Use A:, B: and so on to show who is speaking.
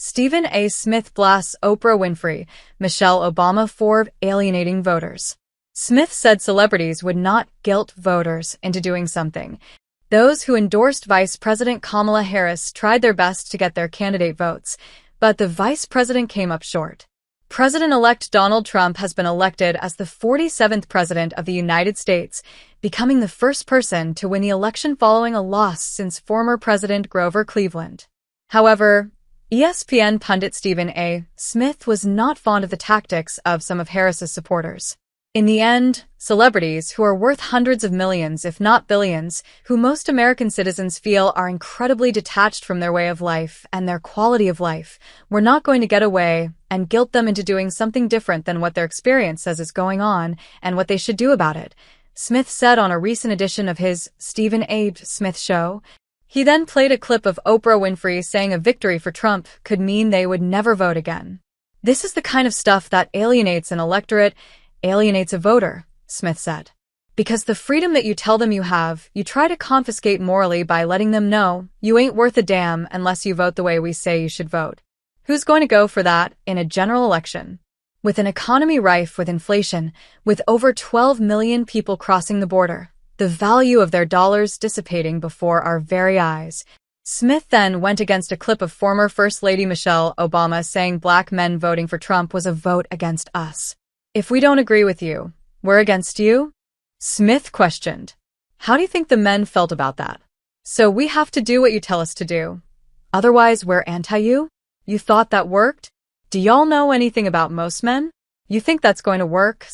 A: Stephen A. Smith blasts Oprah Winfrey, Michelle Obama for alienating voters. Smith said celebrities would not guilt voters into doing something. Those who endorsed Vice President Kamala Harris tried their best to get their candidate votes, but the vice president came up short. President-elect Donald Trump has been elected as the 47th president of the United States, becoming the first person to win the election following a loss since former President Grover Cleveland. However, ESPN pundit Stephen A. Smith was not fond of the tactics of some of Harris's supporters. In the end, celebrities who are worth hundreds of millions, if not billions, who most American citizens feel are incredibly detached from their way of life and their quality of life, were not going to get away and guilt them into doing something different than what their experience says is going on and what they should do about it, Smith said on a recent edition of his Stephen A. Smith Show. He then played a clip of Oprah Winfrey saying a victory for Trump could mean they would never vote again. "This is the kind of stuff that alienates an electorate, alienates a voter," Smith said. "Because the freedom that you tell them you have, you try to confiscate morally by letting them know you ain't worth a damn unless you vote the way we say you should vote. Who's going to go for that in a general election? With an economy rife with inflation, with over 12 million people crossing the border, the value of their dollars dissipating before our very eyes." Smith then went against a clip of former First Lady Michelle Obama saying black men voting for Trump was a vote against us. "If we don't agree with you, we're against you?" Smith questioned. "How do you think the men felt about that? So we have to do what you tell us to do. Otherwise, we're anti-you? You thought that worked? Do y'all know anything about most men? You think that's going to work?"